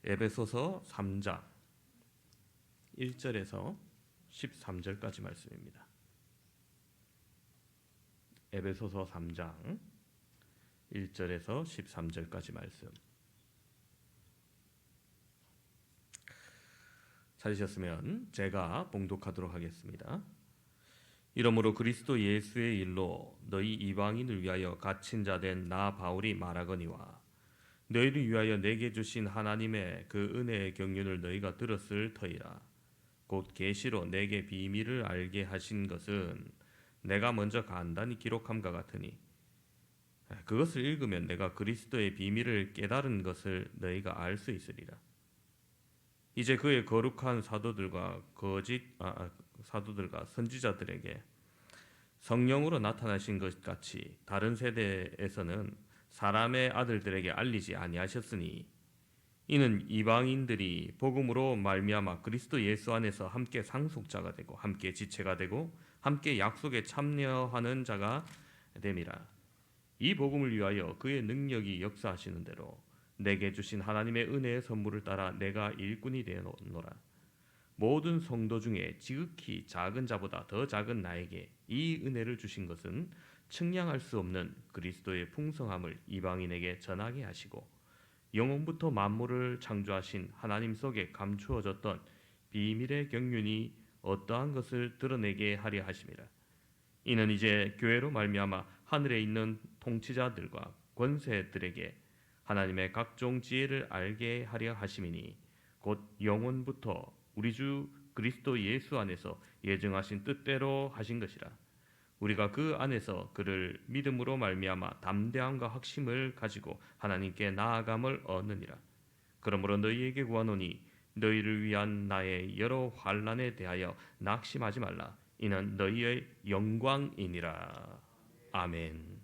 에베소서 3장 1절에서 13절까지 말씀입니다. 에베소서 3장 1절에서 13절까지 말씀. 찾으셨으면 제가 봉독하도록 하겠습니다. 이러므로 그리스도 예수의 일로 너희 이방인을 위하여 갇힌 자 된 나 바울이 말하거니와 너희를 위하여 내게 주신 하나님의 그 은혜의 경륜을 너희가 들었을 터이라. 곧 계시로 내게 비밀을 알게 하신 것은 내가 먼저 간단히 기록함과 같으니 그것을 읽으면 내가 그리스도의 비밀을 깨달은 것을 너희가 알 수 있으리라. 이제 그의 거룩한 사도들과 사도들과 선지자들에게 성령으로 나타나신 것 같이 다른 세대에서는 사람의 아들들에게 알리지 아니하셨으니 이는 이방인들이 복음으로 말미암아 그리스도 예수 안에서 함께 상속자가 되고 함께 지체가 되고 함께 약속에 참여하는 자가 됨이라. 이 복음을 위하여 그의 능력이 역사하시는 대로 내게 주신 하나님의 은혜의 선물을 따라 내가 일꾼이 되어노라. 모든 성도 중에 지극히 작은 자보다 더 작은 나에게 이 은혜를 주신 것은 측량할 수 없는 그리스도의 풍성함을 이방인에게 전하게 하시고 영원부터 만물을 창조하신 하나님 속에 감추어졌던 비밀의 경륜이 어떠한 것을 드러내게 하려 하심이라. 이는 이제 교회로 말미암아 하늘에 있는 통치자들과 권세들에게 하나님의 각종 지혜를 알게 하려 하심이니 곧 영원부터 우리 주 그리스도 예수 안에서 예정하신 뜻대로 하신 것이라. 우리가 그 안에서 그를 믿음으로 말미암아 담대함과 확심을 가지고 하나님께 나아감을 얻느니라. 그러므로 너희에게 구하노니 너희를 위한 나의 여러 환난에 대하여 낙심하지 말라. 이는 너희의 영광이니라. 아멘.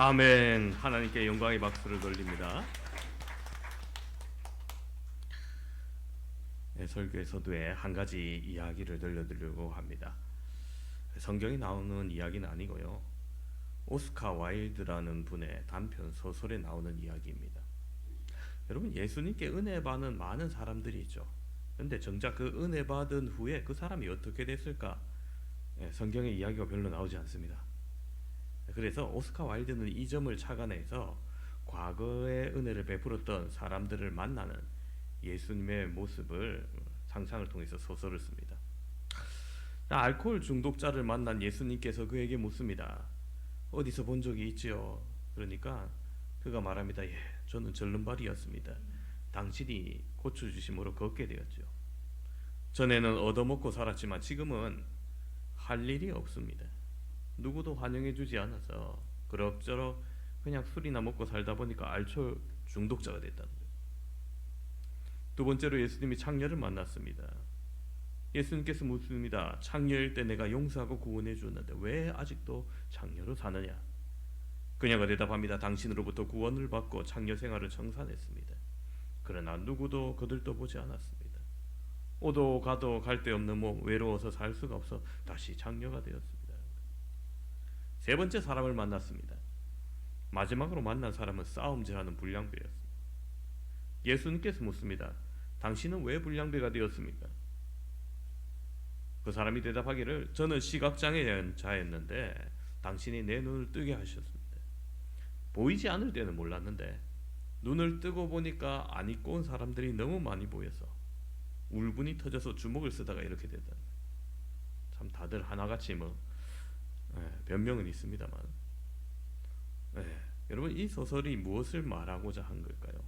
아멘. 하나님께 영광의 박수를 돌립니다. 네, 설교의 서두에 한 가지 이야기를 들려드리려고 합니다. 성경에 나오는 이야기는 아니고요, 오스카 와일드라는 분의 단편 소설에 나오는 이야기입니다. 여러분, 예수님께 은혜 받는 많은 사람들이 있죠. 근데 정작 그 은혜 받은 후에 그 사람이 어떻게 됐을까? 성경에 이야기가 별로 나오지 않습니다. 그래서 오스카 와일드는 이 점을 착안해서 과거의 은혜를 베풀었던 사람들을 만나는 예수님의 모습을 상상을 통해서 소설을 씁니다. 알코올 중독자를 만난 예수님께서 그에게 묻습니다. 어디서 본 적이 있지요? 그러니까 그가 말합니다. 예, 저는 절름발이었습니다. 당신이 고쳐주심으로 걷게 되었죠. 전에는 얻어먹고 살았지만 지금은 할 일이 없습니다. 누구도 환영해주지 않아서 그럭저럭 그냥 술이나 먹고 살다 보니까 알코올 중독자가 됐다는 거예요. 두 번째로 예수님이 창녀를 만났습니다. 예수님께서 묻습니다. 창녀일 때 내가 용서하고 구원해 주었는데 왜 아직도 창녀로 사느냐? 그녀가 대답합니다. 당신으로부터 구원을 받고 창녀 생활을 청산했습니다. 그러나 누구도 거들떠보지 않았습니다. 오도 가도 갈 데 없는 몸, 외로워서 살 수가 없어 다시 창녀가 되었습니다. 세 번째 사람을 만났습니다. 마지막으로 만난 사람은 싸움질하는 불량배였습니다. 예수님께서 묻습니다. 당신은 왜 불량배가 되었습니까? 그 사람이 대답하기를 저는 시각장애자였는데 당신이 내 눈을 뜨게 하셨습니다. 보이지 않을 때는 몰랐는데 눈을 뜨고 보니까 안 입고 온 사람들이 너무 많이 보여서 울분이 터져서 주먹을 쓰다가 이렇게 됐다. 참 다들 하나같이 변명은 있습니다만, 여러분, 이 소설이 무엇을 말하고자 한 걸까요?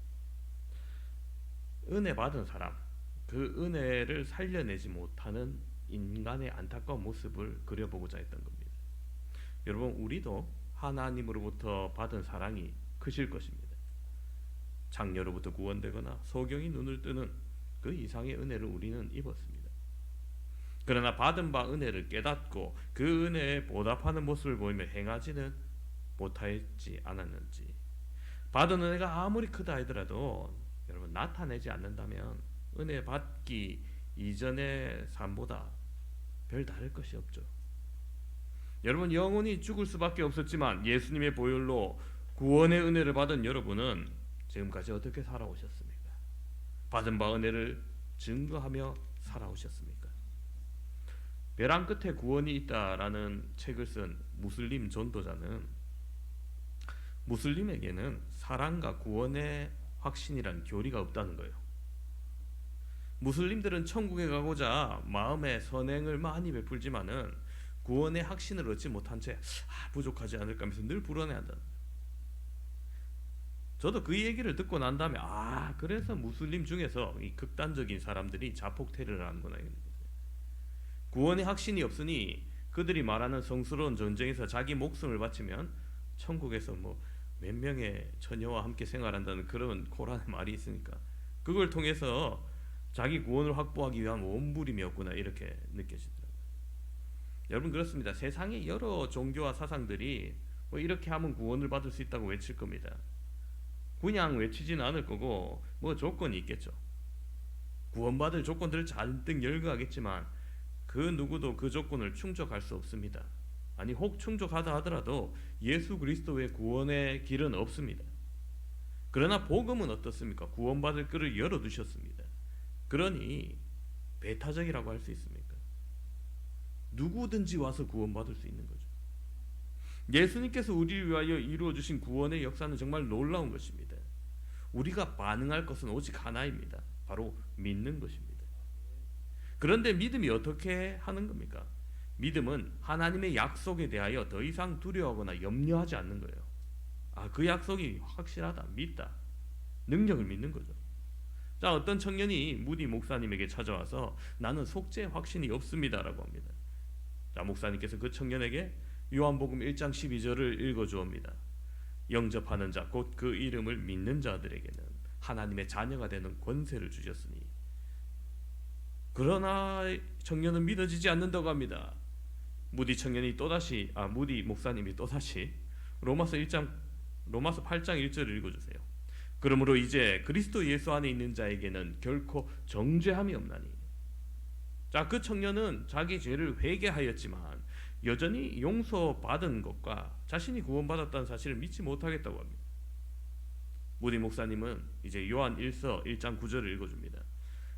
은혜 받은 사람, 그 은혜를 살려내지 못하는 인간의 안타까운 모습을 그려보고자 했던 겁니다. 여러분, 우리도 하나님으로부터 받은 사랑이 크실 것입니다. 창녀로부터 구원되거나 소경이 눈을 뜨는 그 이상의 은혜를 우리는 입었습니다. 그러나 받은 바 은혜를 깨닫고 그 은혜에 보답하는 모습을 보이며 행하지는 못하였지 않았는지, 받은 은혜가 아무리 크다 하더라도 여러분, 나타내지 않는다면 은혜 받기 이전의 삶보다 별 다를 것이 없죠. 여러분, 영혼이 죽을 수밖에 없었지만 예수님의 보혈로 구원의 은혜를 받은 여러분은 지금까지 어떻게 살아오셨습니까? 받은 바 은혜를 증거하며 살아오셨습니까? 벼랑 끝에 구원이 있다라는 책을 쓴 무슬림 전도자는 무슬림에게는 사랑과 구원의 확신이란 교리가 없다는 거예요. 무슬림들은 천국에 가고자 마음의 선행을 많이 베풀지만은 구원의 확신을 얻지 못한 채 부족하지 않을까 하면서 늘 불안해한다는 거예요. 저도 그 얘기를 듣고 난 다음에 그래서 무슬림 중에서 이 극단적인 사람들이 자폭 테러를 하는구나. 구원의 확신이 없으니 그들이 말하는 성스러운 전쟁에서 자기 목숨을 바치면 천국에서 몇 명의 처녀와 함께 생활한다는 그런 코란의 말이 있으니까 그걸 통해서 자기 구원을 확보하기 위한 몸부림이었구나, 이렇게 느껴지더라고요. 여러분, 그렇습니다. 세상의 여러 종교와 사상들이 이렇게 하면 구원을 받을 수 있다고 외칠 겁니다. 그냥 외치지는 않을 거고 조건이 있겠죠. 구원받을 조건들을 잔뜩 열거하겠지만 그 누구도 그 조건을 충족할 수 없습니다. 아니, 혹 충족하다 하더라도 예수 그리스도의 구원의 길은 없습니다. 그러나 복음은 어떻습니까? 구원받을 길을 열어두셨습니다. 그러니 배타적이라고 할 수 있습니까? 누구든지 와서 구원받을 수 있는 거죠. 예수님께서 우리를 위하여 이루어주신 구원의 역사는 정말 놀라운 것입니다. 우리가 반응할 것은 오직 하나입니다. 바로 믿는 것입니다. 그런데 믿음이 어떻게 하는 겁니까? 믿음은 하나님의 약속에 대하여 더 이상 두려워하거나 염려하지 않는 거예요. 그 약속이 확실하다, 믿다, 능력을 믿는 거죠. 자, 어떤 청년이 무디 목사님에게 찾아와서 나는 속죄 확신이 없습니다라고 합니다. 자, 목사님께서 그 청년에게 요한복음 1장 12절을 읽어주옵니다. 영접하는 자, 곧 그 이름을 믿는 자들에게는 하나님의 자녀가 되는 권세를 주셨으니. 그러나 청년은 믿어지지 않는다고 합니다. 무디 목사님이 또다시 로마서 1장 로마서 8장 1절을 읽어주세요. 그러므로 이제 그리스도 예수 안에 있는 자에게는 결코 정죄함이 없나니. 자, 그 청년은 자기 죄를 회개하였지만 여전히 용서받은 것과 자신이 구원받았다는 사실을 믿지 못하겠다고 합니다. 무디 목사님은 이제 요한 1서 1장 9절을 읽어줍니다.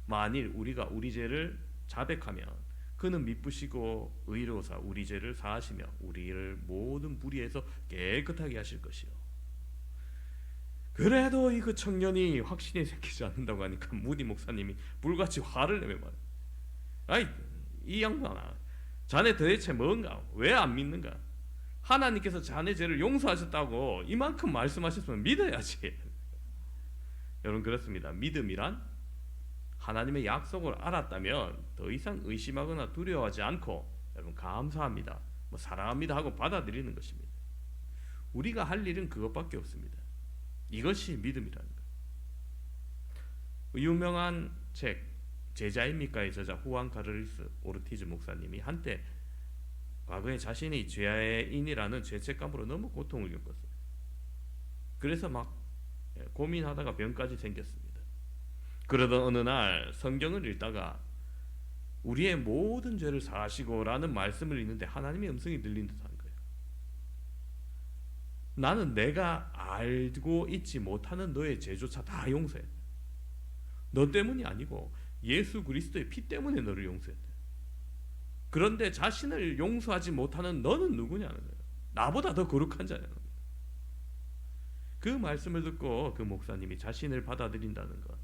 만일 우리가 우리 죄를 자백하면 그는 미쁘시고 의로우사 우리 죄를 사하시며 우리를 모든 불의에서 깨끗하게 하실 것이요. 그래도 이 그 청년이 확신이 생기지 않는다고 하니까 무디 목사님이 불같이 화를 내며 말해요. 아이, 이 양반아, 자네 도대체 뭔가? 왜 안 믿는가? 하나님께서 자네 죄를 용서하셨다고 이만큼 말씀하셨으면 믿어야지. 여러분, 그렇습니다. 믿음이란 하나님의 약속을 알았다면 더 이상 의심하거나 두려워하지 않고 여러분 감사합니다, 사랑합니다 하고 받아들이는 것입니다. 우리가 할 일은 그것밖에 없습니다. 이것이 믿음이라는 것. 유명한 책 제자입니까의 저자 후안 카를로스 오르티즈 목사님이 한때 과거에 자신이 죄인이라는 죄책감으로 너무 고통을 겪었어요. 그래서 막 고민하다가 병까지 생겼습니다. 그러던 어느 날 성경을 읽다가 우리의 모든 죄를 사하시고 라는 말씀을 읽는데 하나님의 음성이 들린 듯한 거예요. 나는 내가 알고 있지 못하는 너의 죄조차 다 용서해. 너 때문이 아니고 예수 그리스도의 피 때문에 너를 용서했대. 그런데 자신을 용서하지 못하는 너는 누구냐는 거예요. 나보다 더 거룩한 자냐는 거예요. 그 말씀을 듣고 그 목사님이 자신을 받아들인다는 것,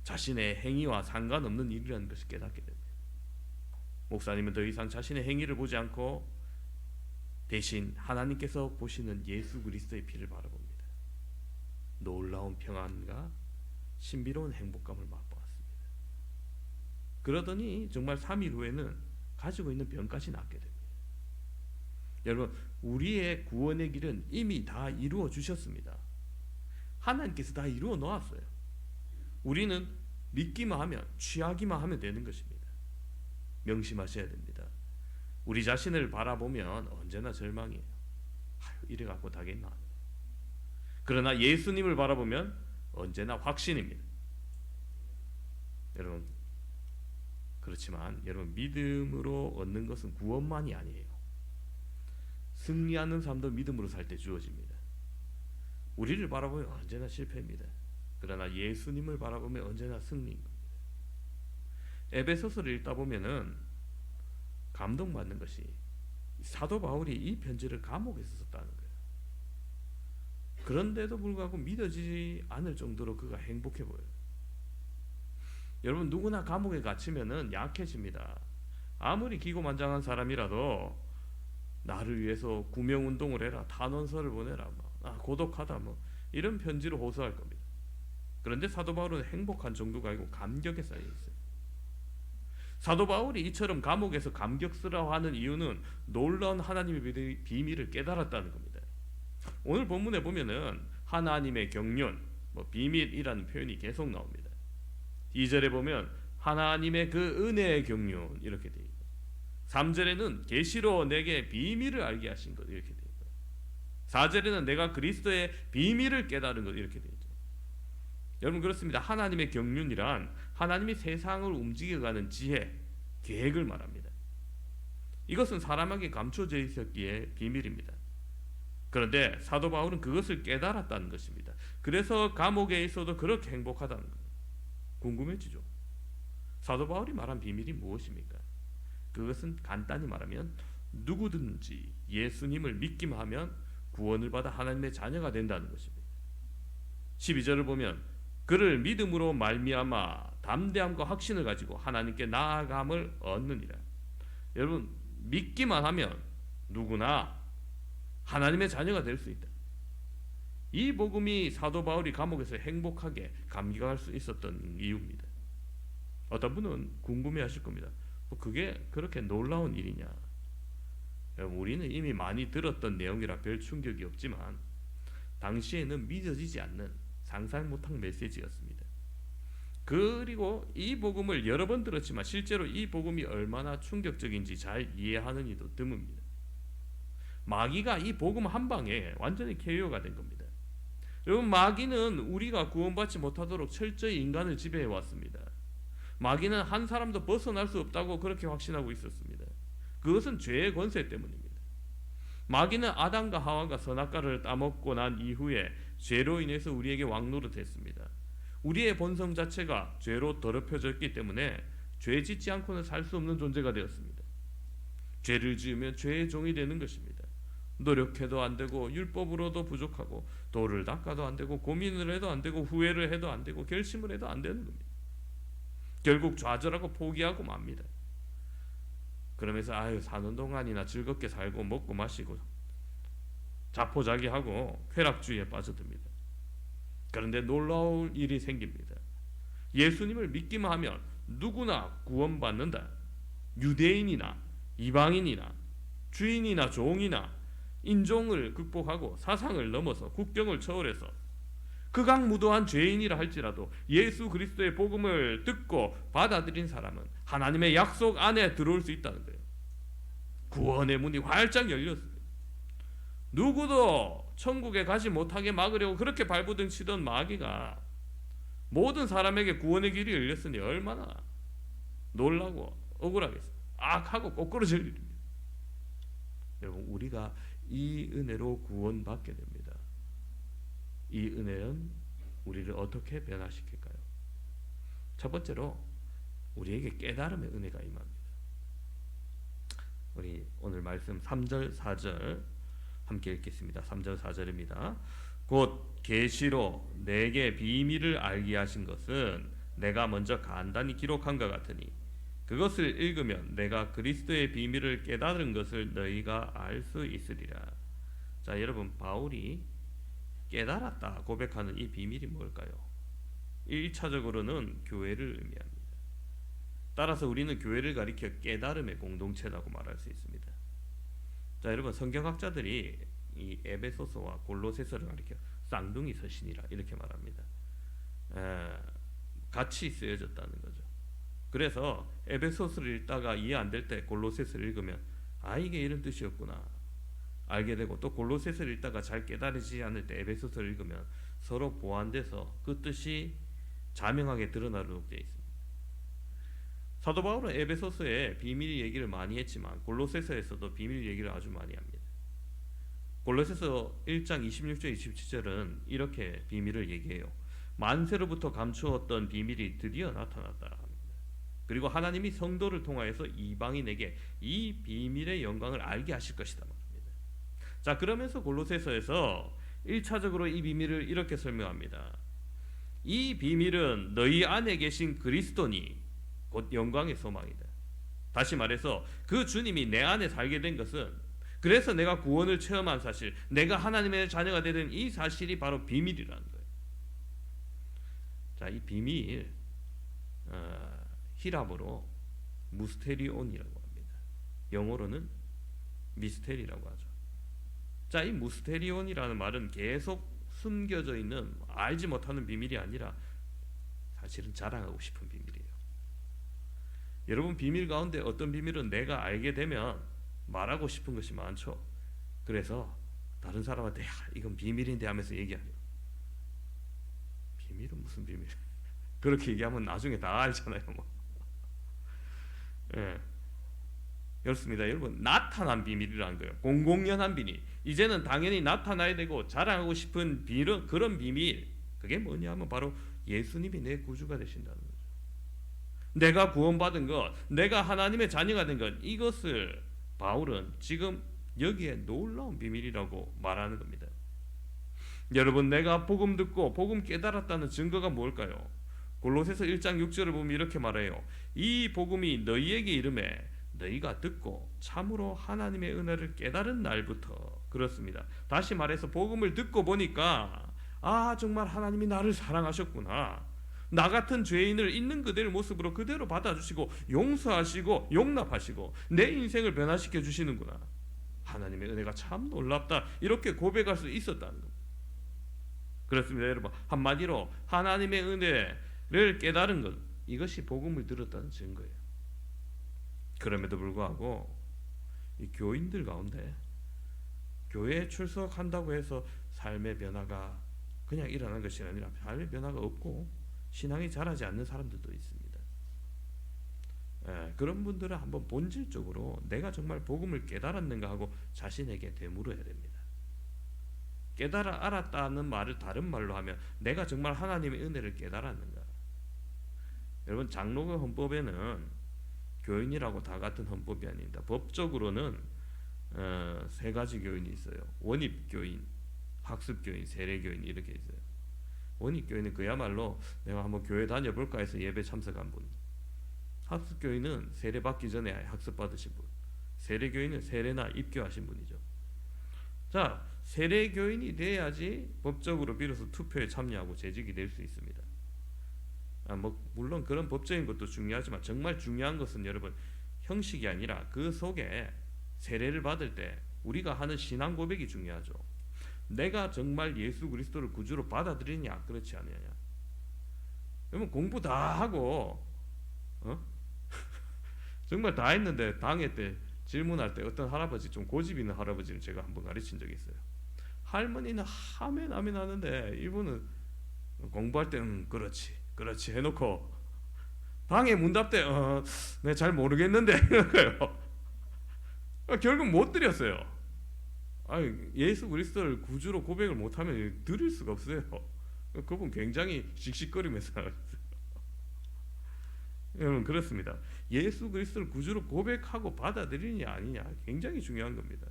자신의 행위와 상관없는 일이라는 것을 깨닫게 됩니다. 목사님은 더 이상 자신의 행위를 보지 않고 대신 하나님께서 보시는 예수 그리스도의 피를 바라봅니다. 놀라운 평안과 신비로운 행복감을 맛보았습니다. 그러더니 정말 3일 후에는 가지고 있는 병까지 낫게 됩니다. 여러분, 우리의 구원의 길은 이미 다 이루어 주셨습니다. 하나님께서 다 이루어 놓았어요. 우리는 믿기만 하면, 취하기만 하면 되는 것입니다. 명심하셔야 됩니다. 우리 자신을 바라보면 언제나 절망이에요. 이래 갖고 다겠나. 그러나 예수님을 바라보면 언제나 확신입니다. 여러분, 그렇지만 여러분, 믿음으로 얻는 것은 구원만이 아니에요. 승리하는 삶도 믿음으로 살 때 주어집니다. 우리를 바라보면 언제나 실패입니다. 그러나 예수님을 바라보면 언제나 승리인 겁니다. 에베소서를 읽다 보면은 감동받는 것이 사도 바울이 이 편지를 감옥에서 썼다는 거예요. 그런데도 불구하고 믿어지지 않을 정도로 그가 행복해 보여요. 여러분, 누구나 감옥에 갇히면은 약해집니다. 아무리 기고만장한 사람이라도 나를 위해서 구명운동을 해라, 탄원서를 보내라, 고독하다, 이런 편지로 호소할 겁니다. 그런데 사도 바울은 행복한 정도가 아니고 감격에 쌓여 있어요. 사도 바울이 이처럼 감옥에서 감격스러워하는 이유는 놀라운 하나님의 비밀을 깨달았다는 겁니다. 오늘 본문에 보면은 하나님의 경륜, 비밀이라는 표현이 계속 나옵니다. 2절에 보면 하나님의 그 은혜의 경륜 이렇게 되어 있고, 3절에는 계시로 내게 비밀을 알게 하신 것 이렇게 되어 있고, 4절에는 내가 그리스도의 비밀을 깨달은 것 이렇게 되어 있죠. 여러분, 그렇습니다. 하나님의 경륜이란 하나님이 세상을 움직여가는 지혜, 계획을 말합니다. 이것은 사람에게 감춰져 있었기에 비밀입니다. 그런데 사도 바울은 그것을 깨달았다는 것입니다. 그래서 감옥에 있어도 그렇게 행복하다는 거예요. 궁금해지죠? 사도 바울이 말한 비밀이 무엇입니까? 그것은 간단히 말하면 누구든지 예수님을 믿기만 하면 구원을 받아 하나님의 자녀가 된다는 것입니다. 12절을 보면 그를 믿음으로 말미암아 담대함과 확신을 가지고 하나님께 나아감을 얻느니라. 여러분, 믿기만 하면 누구나 하나님의 자녀가 될 수 있다. 이 복음이 사도 바울이 감옥에서 행복하게 감격할 수 있었던 이유입니다. 어떤 분은 궁금해하실 겁니다. 그게 그렇게 놀라운 일이냐? 여러분, 우리는 이미 많이 들었던 내용이라 별 충격이 없지만 당시에는 믿어지지 않는, 상상 못한 메시지였습니다. 그리고 이 복음을 여러 번 들었지만 실제로 이 복음이 얼마나 충격적인지 잘 이해하는 이도 드뭅니다. 마귀가 이 복음 한 방에 완전히 KO가 된 겁니다. 여러분, 마귀는 우리가 구원받지 못하도록 철저히 인간을 지배해 왔습니다. 마귀는 한 사람도 벗어날 수 없다고 그렇게 확신하고 있었습니다. 그것은 죄의 권세 때문입니다. 마귀는 아담과 하와가 선악과를 따먹고 난 이후에 죄로 인해서 우리에게 왕노릇했습니다. 우리의 본성 자체가 죄로 더럽혀졌기 때문에 죄 짓지 않고는 살 수 없는 존재가 되었습니다. 죄를 지으면 죄의 종이 되는 것입니다. 노력해도 안 되고 율법으로도 부족하고 도를 닦아도 안 되고 고민을 해도 안 되고 후회를 해도 안 되고 결심을 해도 안 되는 겁니다. 결국 좌절하고 포기하고 맙니다. 그러면서 사는 동안이나 즐겁게 살고 먹고 마시고 자포자기하고 쾌락주의에 빠져듭니다. 그런데 놀라운 일이 생깁니다. 예수님을 믿기만 하면 누구나 구원받는다. 유대인이나 이방인이나 주인이나 종이나 인종을 극복하고 사상을 넘어서 국경을 초월해서 극악무도한 죄인이라 할지라도 예수 그리스도의 복음을 듣고 받아들인 사람은 하나님의 약속 안에 들어올 수 있다는 거예요. 구원의 문이 활짝 열렸습니다. 누구도 천국에 가지 못하게 막으려고 그렇게 발버둥 치던 마귀가 모든 사람에게 구원의 길이 열렸으니 얼마나 놀라고 억울하겠어요. 악하고 꼬꾸라질 일입니다. 여러분, 우리가 이 은혜로 구원받게 됩니다. 이 은혜는 우리를 어떻게 변화시킬까요? 첫 번째로 우리에게 깨달음의 은혜가 임합니다. 우리 오늘 말씀 3절 4절 함께 읽겠습니다. 3절 4절입니다. 곧 계시로 내게 비밀을 알게 하신 것은 내가 먼저 간단히 기록한 것 같으니 그것을 읽으면 내가 그리스도의 비밀을 깨달은 것을 너희가 알 수 있으리라. 자, 여러분, 바울이 깨달았다 고백하는 이 비밀이 뭘까요? 1차적으로는 교회를 의미합니다. 따라서 우리는 교회를 가리켜 깨달음의 공동체라고 말할 수 있습니다. 자, 여러분, 성경학자들이 이 에베소서와 골로새서를 가리켜 쌍둥이 서신이라 이렇게 말합니다. 같이 쓰여졌다는 거죠. 그래서 에베소서를 읽다가 이해 안 될 때 골로새서를 읽으면 이게 이런 뜻이었구나 알게 되고, 또 골로새서를 읽다가 잘 깨달으지 않을 때 에베소서를 읽으면 서로 보완돼서 그 뜻이 자명하게 드러나도록 되어 있습니다. 사도 바울은 에베소서에 비밀 얘기를 많이 했지만 골로새서에서도 비밀 얘기를 아주 많이 합니다. 골로새서 1장 26절 27절은 이렇게 비밀을 얘기해요. 만세로부터 감추었던 비밀이 드디어 나타났다 합니다. 그리고 하나님이 성도를 통하여서 이방인에게 이 비밀의 영광을 알게 하실 것이다 말합니다. 자, 그러면서 골로새서에서 1차적으로 이 비밀을 이렇게 설명합니다. 이 비밀은 너희 안에 계신 그리스도니 곧 영광의 소망이다. 다시 말해서 그 주님이 내 안에 살게 된 것은, 그래서 내가 구원을 체험한 사실, 내가 하나님의 자녀가 되는 이 사실이 바로 비밀이라는 거예요. 자, 이 비밀 히랍어로 무스테리온이라고 합니다. 영어로는 미스테리라고 하죠. 자, 이 무스테리온이라는 말은 계속 숨겨져 있는 알지 못하는 비밀이 아니라 사실은 자랑하고 싶은 비밀이에요. 여러분, 비밀 가운데 어떤 비밀은 내가 알게 되면 말하고 싶은 것이 많죠. 그래서 다른 사람한테 이건 비밀인데 하면서 얘기하죠. 비밀은 무슨 비밀? 그렇게 얘기하면 나중에 다 알잖아요. 예. 그렇습니다. 여러분, 나타난 비밀이라는 거예요. 공공연한 비밀. 이제는 당연히 나타나야 되고 자랑하고 싶은 그런 비밀. 그게 뭐냐 하면 바로 예수님이 내 구주가 되신다는 거죠. 내가 구원받은 것, 내가 하나님의 자녀가 된 것, 이것을 바울은 지금 여기에 놀라운 비밀이라고 말하는 겁니다. 여러분, 내가 복음 듣고 복음 깨달았다는 증거가 뭘까요? 골로새서 1장 6절을 보면 이렇게 말해요. 이 복음이 너희에게 이르매 너희가 듣고 참으로 하나님의 은혜를 깨달은 날부터. 그렇습니다. 다시 말해서 복음을 듣고 보니까 정말 하나님이 나를 사랑하셨구나. 나 같은 죄인을 있는 그대의 모습으로 그대로 받아주시고 용서하시고 용납하시고 내 인생을 변화시켜 주시는구나. 하나님의 은혜가 참 놀랍다. 이렇게 고백할 수 있었다는 겁니다. 그렇습니다. 여러분, 한마디로 하나님의 은혜를 깨달은 것, 이것이 복음을 들었다는 증거예요. 그럼에도 불구하고 이 교인들 가운데 교회에 출석한다고 해서 삶의 변화가 그냥 일어난 것이 아니라 삶의 변화가 없고 신앙이 자라지 않는 사람들도 있습니다. 그런 분들은 한번 본질적으로 내가 정말 복음을 깨달았는가 하고 자신에게 되물어야 됩니다. 깨달아 알았다는 말을 다른 말로 하면 내가 정말 하나님의 은혜를 깨달았는가. 여러분, 장로교 헌법에는 교인이라고 다 같은 헌법이 아닙니다. 법적으로는 세 가지 교인이 있어요. 원입교인, 학습교인, 세례교인 이렇게 있어요. 원입교인은 그야말로 내가 한번 교회 다녀볼까 해서 예배 참석한 분. 학습교인은 세례 받기 전에 학습 받으신 분. 세례교인은 세례나 입교하신 분이죠. 자, 세례교인이 돼야지 법적으로 비로소 투표에 참여하고 재직이 될 수 있습니다. 물론 그런 법적인 것도 중요하지만 정말 중요한 것은 여러분 형식이 아니라 그 속에 세례를 받을 때 우리가 하는 신앙 고백이 중요하죠. 내가 정말 예수 그리스도를 구주로 받아들이냐 그렇지 않느냐. 여러분 공부 다 하고 정말 다 했는데 당회 때 질문할 때 어떤 할아버지, 좀 고집 있는 할아버지를 제가 한번 가르친 적이 있어요. 할머니는 하면 하는데 이분은 공부할 때는 그렇지 해놓고 방에 문답 때 내가 잘 모르겠는데 이런 거예요. 결국 못 드렸어요. 예수 그리스도를 구주로 고백을 못하면 드릴 수가 없어요. 그분 굉장히 씩씩거리면서 여러분 그렇습니다. 예수 그리스도를 구주로 고백하고 받아들이느냐 아니냐 굉장히 중요한 겁니다.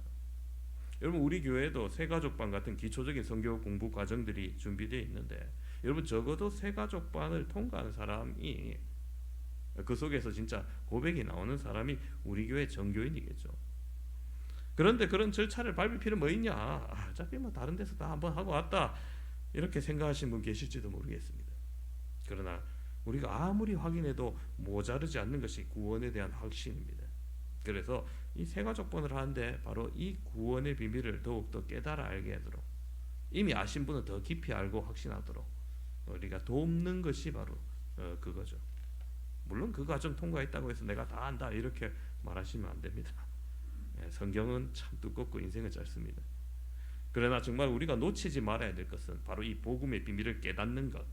여러분 우리 교회에도 새가족반 같은 기초적인 성경 공부 과정들이 준비되어 있는데 여러분 적어도 새가족반을 통과하는 사람이 그 속에서 진짜 고백이 나오는 사람이 우리 교회 정교인이겠죠. 그런데 그런 절차를 밟을 필요 뭐 있냐, 어차피 뭐 다른 데서 다 한번 하고 왔다 이렇게 생각하시는 분 계실지도 모르겠습니다. 그러나 우리가 아무리 확인해도 모자르지 않는 것이 구원에 대한 확신입니다. 그래서 이 새가족본을 하는데 바로 이 구원의 비밀을 더욱더 깨달아 알게 하도록, 이미 아신 분은 더 깊이 알고 확신하도록 우리가 돕는 것이 바로 그거죠. 물론 그 과정 통과했다고 해서 내가 다 안다 이렇게 말하시면 안 됩니다. 성경은 참 두껍고 인생은 짧습니다. 그러나 정말 우리가 놓치지 말아야 될 것은 바로 이 복음의 비밀을 깨닫는 것,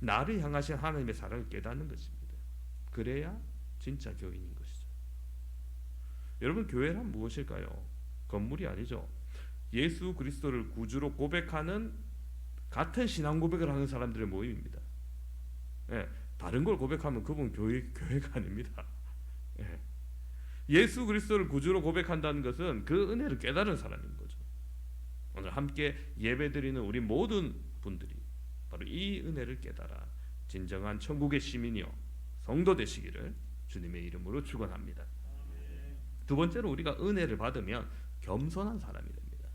나를 향하신 하나님의 사랑을 깨닫는 것입니다. 그래야 진짜 교인인 것이죠. 여러분 교회란 무엇일까요? 건물이 아니죠. 예수 그리스도를 구주로 고백하는 같은 신앙 고백을 하는 사람들의 모임입니다. 다른 걸 고백하면 그분 교회가 아닙니다. 예수 그리스도를 구주로 고백한다는 것은 그 은혜를 깨달은 사람인 거죠. 오늘 함께 예배드리는 우리 모든 분들이 바로 이 은혜를 깨달아 진정한 천국의 시민이요 성도 되시기를 주님의 이름으로 축원합니다. 두 번째로 우리가 은혜를 받으면 겸손한 사람이 됩니다.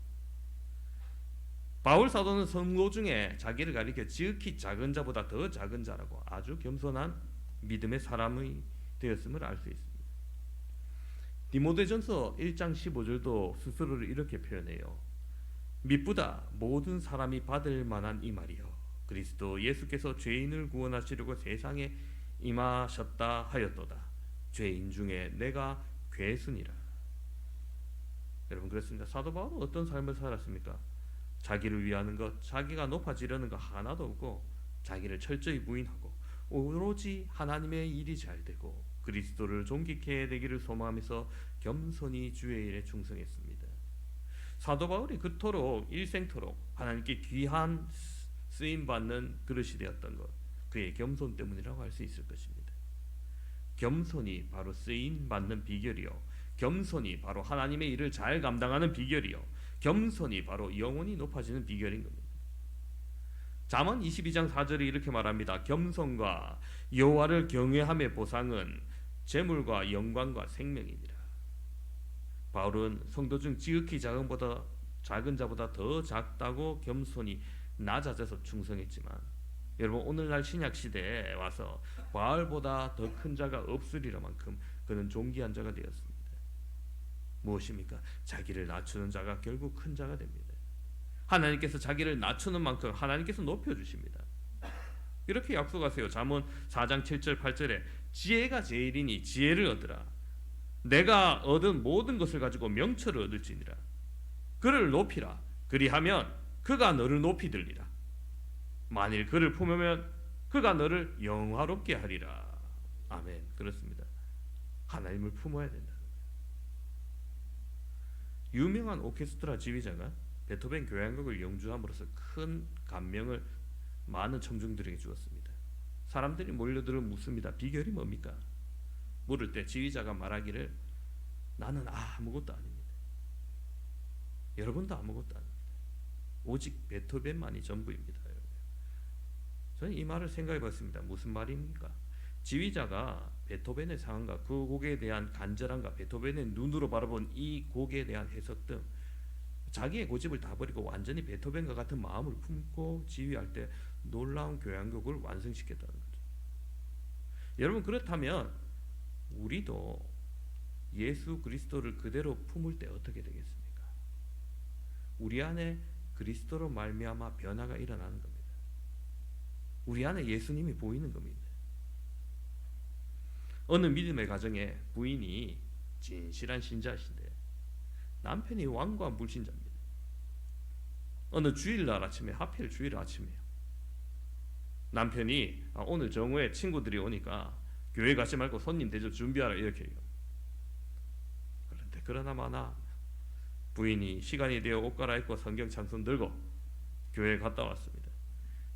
바울 사도는 성도 중에 자기를 가리켜 지극히 작은 자보다 더 작은 자라고 아주 겸손한 믿음의 사람이 되었음을 알 수 있습니다. 디모데전서 1장 15절도 스스로를 이렇게 표현해요. 미쁘다 모든 사람이 받을 만한 이 말이요 그리스도 예수께서 죄인을 구원하시려고 세상에 임하셨다 하였도다. 죄인 중에 내가 괴순이라. 여러분 그렇습니다. 사도 바울은 어떤 삶을 살았습니까? 자기를 위하는 것, 자기가 높아지려는 것 하나도 없고 자기를 철저히 부인하고 오로지 하나님의 일이 잘 되고 그리스도를 존귀케 되기를 소망하면서 겸손히 주의 일에 충성했습니다. 사도 바울이 그토록 일생토록 하나님께 귀한 쓰임받는 그릇이 되었던 것, 그의 겸손 때문이라고 할 수 있을 것입니다. 겸손이 바로 쓰임받는 비결이요 겸손이 바로 하나님의 일을 잘 감당하는 비결이요 겸손이 바로 영혼이 높아지는 비결인 겁니다. 잠언 22장 4절이 이렇게 말합니다. 겸손과 여호와를 경외함의 보상은 재물과 영광과 생명이니라. 바울은 성도 중 지극히 작은 자보다 더 작다고 겸손히 낮아져서 충성했지만 여러분 오늘날 신약 시대에 와서 바울보다 더 큰 자가 없으리라 만큼 그는 존귀한 자가 되었습니다. 무엇입니까? 자기를 낮추는 자가 결국 큰 자가 됩니다. 하나님께서 자기를 낮추는 만큼 하나님께서 높여주십니다. 이렇게 약속하세요. 잠언 4장 7절 8절에 지혜가 제일이니 지혜를 얻으라. 내가 얻은 모든 것을 가지고 명철을 얻을지니라. 그를 높이라. 그리하면 그가 너를 높이 들리라. 만일 그를 품으면 그가 너를 영화롭게 하리라. 아멘. 그렇습니다. 하나님을 품어야 된다. 유명한 오케스트라 지휘자가 베토벤 교향곡을 연주함으로써 큰 감명을 많은 청중들에게 주었습니다. 사람들이 몰려들어 묻습니다. 비결이 뭡니까? 물을 때 지휘자가 말하기를 나는 아무것도 아닙니다. 여러분도 아무것도 아닙니다. 오직 베토벤만이 전부입니다. 저는 이 말을 생각해 봤습니다. 무슨 말입니까? 지휘자가 베토벤의 상황과 그 곡에 대한 간절함과 베토벤의 눈으로 바라본 이 곡에 대한 해석 등 자기의 고집을 다 버리고 완전히 베토벤과 같은 마음을 품고 지휘할 때 놀라운 교향곡을 완성시켰다는 거죠. 여러분, 그렇다면 우리도 예수 그리스도를 그대로 품을 때 어떻게 되겠습니까? 우리 안에 그리스도로 말미암아 변화가 일어나는 겁니다. 우리 안에 예수님이 보이는 겁니다. 어느 믿음의 가정에 부인이 진실한 신자이신데 남편이 완고한 불신자입니다. 어느 주일날 아침에, 하필 주일 아침이에요. 남편이 오늘 정오에 친구들이 오니까 교회 가지 말고 손님 대접 준비하라 이렇게 해요. 그런데 그러나마나 부인이 시간이 되어 옷 갈아입고 성경 찬송 들고 교회에 갔다 왔습니다.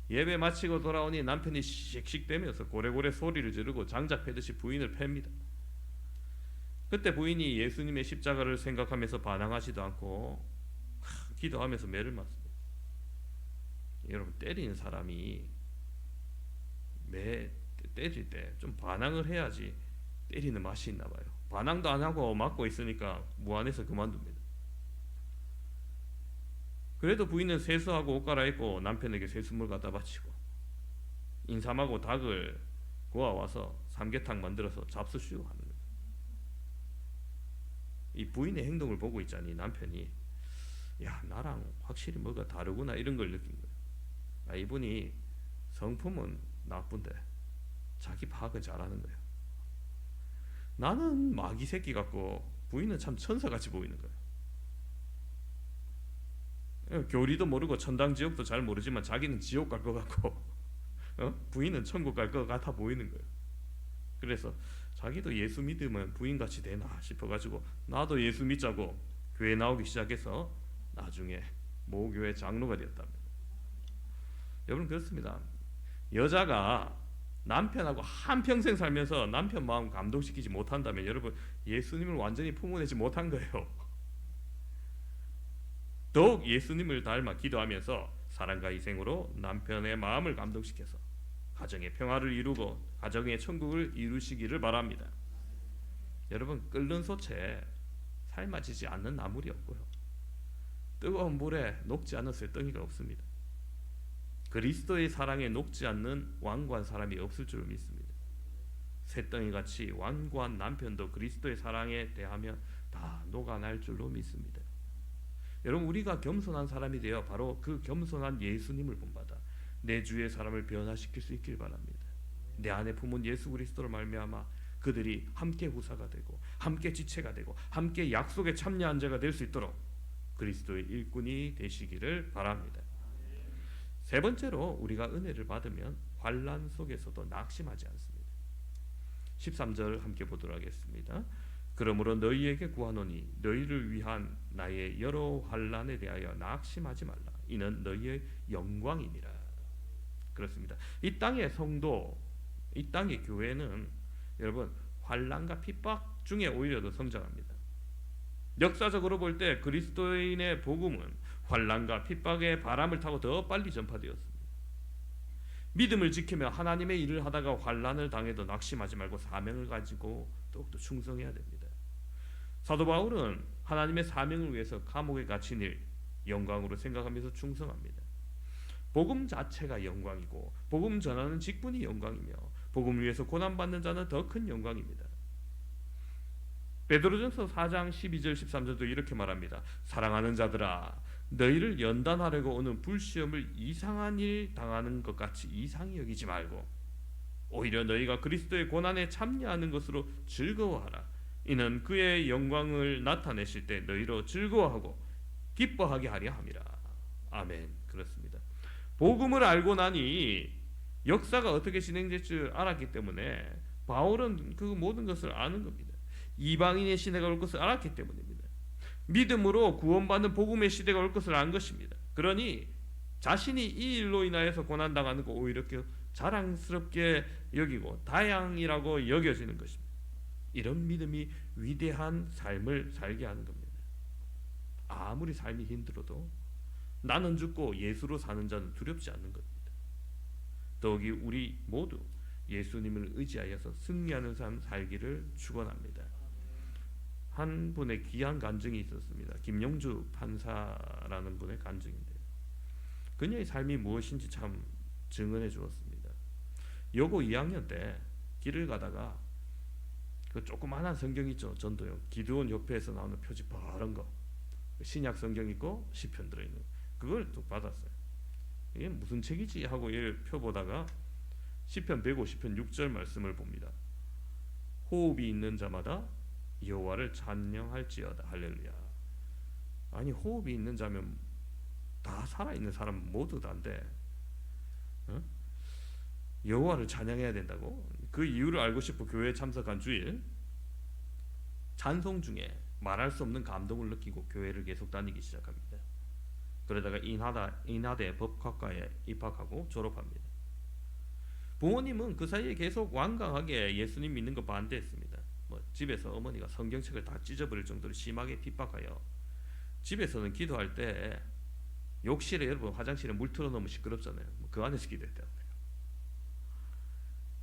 예배 마치고 돌아오니 남편이 씩씩대면서 고래고래 소리를 지르고 장작 패듯이 부인을 팹니다. 그때 부인이 예수님의 십자가를 생각하면서 반항하지도 않고 기도하면서 매를 맞습니다. 여러분, 때리는 사람이 매 때릴 때 좀 반항을 해야지 때리는 맛이 있나 봐요. 반항도 안 하고 맞고 있으니까 무안해서 그만둡니다. 그래도 부인은 세수하고 옷 갈아입고 남편에게 세수물 갖다 바치고 인삼하고 닭을 구워와서 삼계탕 만들어서 잡수시고 하는 거예요. 이 부인의 행동을 보고 있자니 남편이 야, 나랑 확실히 뭐가 다르구나 이런 걸 느낀 거예요. 이분이 성품은 나쁜데 자기 파악은 잘하는 거예요. 나는 마귀 새끼 같고 부인은 참 천사같이 보이는 거예요. 교리도 모르고 천당 지옥도 잘 모르지만 자기는 지옥 갈 것 같고 부인은 천국 갈 것 같아 보이는 거예요. 그래서 자기도 예수 믿으면 부인같이 되나 싶어가지고 나도 예수 믿자고 교회 나오기 시작해서 나중에 모교회 장로가 되었답니다. 여러분, 그렇습니다. 여자가 남편하고 한평생 살면서 남편 마음 감동시키지 못한다면 여러분, 예수님을 완전히 품어내지 못한 거예요. 더욱 예수님을 닮아 기도하면서 사랑과 희생으로 남편의 마음을 감동시켜서 가정의 평화를 이루고 가정의 천국을 이루시기를 바랍니다. 여러분, 끓는 솥에 삶아지지 않는 나물이 없고요, 뜨거운 물에 녹지 않은 쇠덩이가 없습니다. 그리스도의 사랑에 녹지 않는 완고한 사람이 없을 줄 믿습니다. 쇠덩이같이 완고한 남편도 그리스도의 사랑에 대하면 다 녹아날 줄로 믿습니다. 여러분, 우리가 겸손한 사람이 되어 바로 그 겸손한 예수님을 본받아 내 주위의 사람을 변화시킬 수 있길 바랍니다. 내 안에 품은 예수 그리스도로 말미암아 그들이 함께 후사가 되고 함께 지체가 되고 함께 약속에 참여한 자가 될 수 있도록 그리스도의 일꾼이 되시기를 바랍니다. 세 번째로, 우리가 은혜를 받으면 환난 속에서도 낙심하지 않습니다. 13절 함께 보도록 하겠습니다. 그러므로 너희에게 구하노니 너희를 위한 나의 여러 환난에 대하여 낙심하지 말라. 이는 너희의 영광이니라. 그렇습니다. 이 땅의 성도, 이 땅의 교회는 여러분 환난과 핍박 중에 오히려 더 성장합니다. 역사적으로 볼 때 그리스도인의 복음은 환난과 핍박의 바람을 타고 더 빨리 전파되었습니다. 믿음을 지키며 하나님의 일을 하다가 환난을 당해도 낙심하지 말고 사명을 가지고 더욱더 충성해야 됩니다. 사도 바울은 하나님의 사명을 위해서 감옥에 갇힌 일 영광으로 생각하면서 충성합니다. 복음 자체가 영광이고 복음 전하는 직분이 영광이며 복음을 위해서 고난받는 자는 더 큰 영광입니다. 베드로전서 4장 12절 13절도 이렇게 말합니다. 사랑하는 자들아, 너희를 연단하려고 오는 불시험을 이상한 일 당하는 것 같이 이상히 여기지 말고 오히려 너희가 그리스도의 고난에 참여하는 것으로 즐거워하라. 이는 그의 영광을 나타내실 때 너희로 즐거워하고 기뻐하게 하려 함이라. 아멘. 그렇습니다. 복음을 알고 나니 역사가 어떻게 진행될 줄 알았기 때문에 바울은 그 모든 것을 아는 겁니다. 이방인의 시대가 올 것을 알았기 때문입니다. 믿음으로 구원받는 복음의 시대가 올 것을 안 것입니다. 그러니 자신이 이 일로 인하여서 고난당하는 거 오히려 자랑스럽게 여기고 다양이라고 여겨지는 것입니다. 이런 믿음이 위대한 삶을 살게 하는 겁니다. 아무리 삶이 힘들어도 나는 죽고 예수로 사는 자는 두렵지 않는 겁니다. 더욱이 우리 모두 예수님을 의지하여서 승리하는 삶 살기를 축원합니다. 한 분의 귀한 간증이 있었습니다. 김용주 판사라는 분의 간증인데요. 그녀의 삶이 무엇인지 참 증언해 주었습니다. 여고 2학년 때 길을 가다가 그 조그마한 성경 있죠. 전도용 기드온 협회에서 나오는 표지 파란 거, 신약 성경 있고 시편 들어있는 그걸 또 받았어요. 이게 무슨 책이지 하고 이 표 보다가 시편 150편 6절 말씀을 봅니다. 호흡이 있는 자마다 여호와를 찬양할지어다. 할렐루야. 아니 호흡이 있는 자면 다 살아있는 사람 모두 다인데 여호와를 찬양해야 된다고? 그 이유를 알고 싶어 교회에 참석한 주일 찬송 중에 말할 수 없는 감동을 느끼고 교회를 계속 다니기 시작합니다. 그러다가 인하대 법학과에 입학하고 졸업합니다. 부모님은 그 사이에 계속 완강하게 예수님 믿는 거 반대했습니다. 집에서 어머니가 성경책을 다 찢어버릴 정도로 심하게 핍박하여 집에서는 기도할 때 욕실에 여러분 화장실에 물 틀어놓으면 시끄럽잖아요. 그 안에서 기도했대요.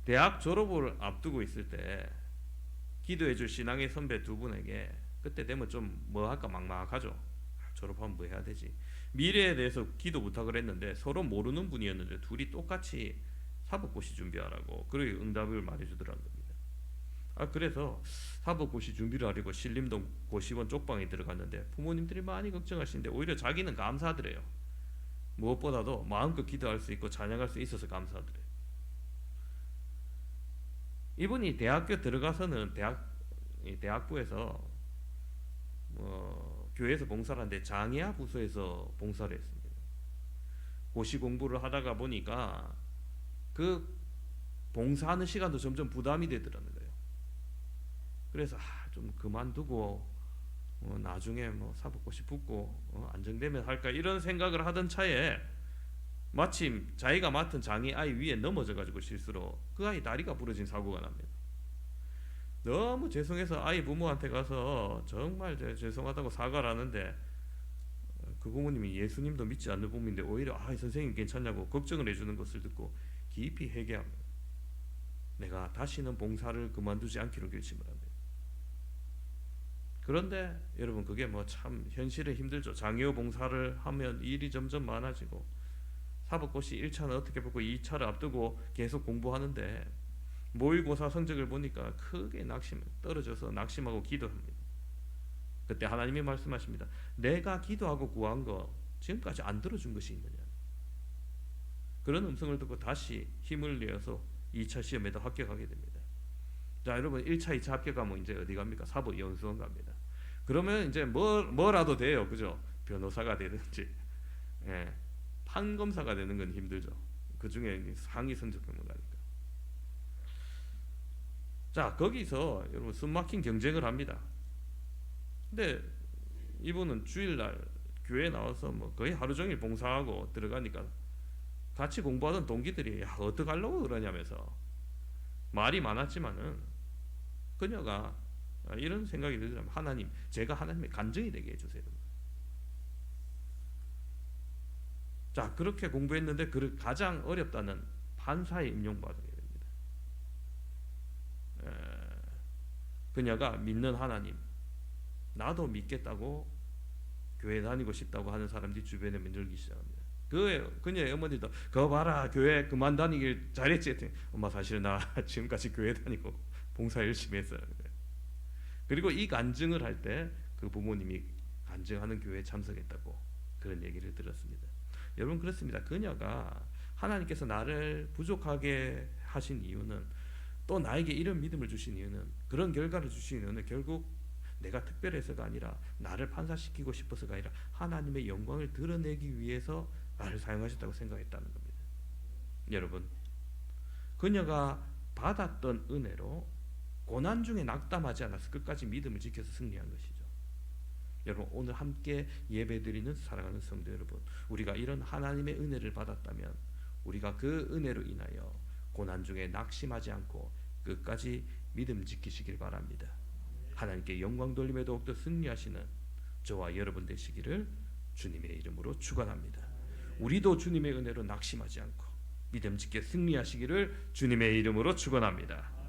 대학 졸업을 앞두고 있을 때 기도해줄 신앙의 선배 두 분에게 그때 되면 좀 뭐 할까 막막하죠. 졸업하면 뭐 해야 되지. 미래에 대해서 기도 부탁을 했는데 서로 모르는 분이었는데 둘이 똑같이 사법고시 준비하라고 그리고 응답을 말해주더라는 겁니다. 그래서 사법고시 준비를 하려고 신림동 고시원 쪽방에 들어갔는데 부모님들이 많이 걱정하시는데 오히려 자기는 감사하더래요. 무엇보다도 마음껏 기도할 수 있고 찬양할 수 있어서 감사하더래요. 이분이 대학교 들어가서는 대학부에서 교회에서 봉사를 하는데 장애아 부서에서 봉사를 했습니다. 고시 공부를 하다가 보니까 그 봉사하는 시간도 점점 부담이 되더라는 거예요. 그래서 좀 그만두고 나중에 사법고시 붙고 안정되면 할까 이런 생각을 하던 차에 마침 자기가 맡은 장애 아이 위에 넘어져가지고 실수로 그 아이 다리가 부러진 사고가 납니다. 너무 죄송해서 아이 부모한테 가서 정말 죄송하다고 사과를 하는데 그 부모님이 예수님도 믿지 않는 부모인데 오히려 선생님 괜찮냐고 걱정을 해주는 것을 듣고 깊이 회개합니다. 내가 다시는 봉사를 그만두지 않기로 결심을 합니다. 그런데 여러분 그게 참 현실에 힘들죠. 장애우 봉사를 하면 일이 점점 많아지고 사법고시 1차는 어떻게 붙고 2차를 앞두고 계속 공부하는데 모의고사 성적을 보니까 크게 떨어져서 낙심하고 기도합니다. 그때 하나님이 말씀하십니다. 내가 기도하고 구한 거 지금까지 안 들어준 것이 있느냐. 그런 음성을 듣고 다시 힘을 내어서 2차 시험에도 합격하게 됩니다. 자 여러분 1차 2차 합격하면 이제 어디 갑니까? 사법연수원 갑니다. 그러면 이제 뭐라도 돼요. 그죠? 변호사가 되든지 판검사가 되는 건 힘들죠. 그 중에 상위 성적 평가니까. 자 거기서 여러분 숨막힌 경쟁을 합니다. 근데 이분은 주일날 교회에 나와서 거의 하루 종일 봉사하고 들어가니까 같이 공부하던 동기들이 어떡하려고 그러냐면서 말이 많았지만은 그녀가 이런 생각이 들더라면 하나님 제가 하나님의 간증이 되게 해주세요. 자 그렇게 공부했는데 그 가장 어렵다는 판사에 임용받게 됩니다. 그녀가 믿는 하나님 나도 믿겠다고 교회 다니고 싶다고 하는 사람들이 주변에 늘기 시작합니다. 그녀의 어머니도 그거 봐라 교회 그만 다니길 잘했지 했더니 엄마 사실 나 지금까지 교회 다니고 봉사 열심히 했어요. 그리고 이 간증을 할 때 그 부모님이 간증하는 교회에 참석했다고 그런 얘기를 들었습니다. 여러분 그렇습니다. 그녀가 하나님께서 나를 부족하게 하신 이유는 또 나에게 이런 믿음을 주신 이유는 그런 결과를 주신 이유는 결국 내가 특별해서가 아니라 나를 판사시키고 싶어서가 아니라 하나님의 영광을 드러내기 위해서 나를 사용하셨다고 생각했다는 겁니다. 여러분, 그녀가 받았던 은혜로 고난 중에 낙담하지 않아서 끝까지 믿음을 지켜서 승리한 것이죠. 여러분, 오늘 함께 예배드리는 사랑하는 성도 여러분, 우리가 이런 하나님의 은혜를 받았다면 우리가 그 은혜로 인하여 고난 중에 낙심하지 않고 끝까지 믿음 지키시길 바랍니다. 하나님께 영광 돌림에 더욱더 승리하시는 저와 여러분 되시기를 주님의 이름으로 축원합니다. 우리도 주님의 은혜로 낙심하지 않고 믿음 지켜 승리하시기를 주님의 이름으로 축원합니다.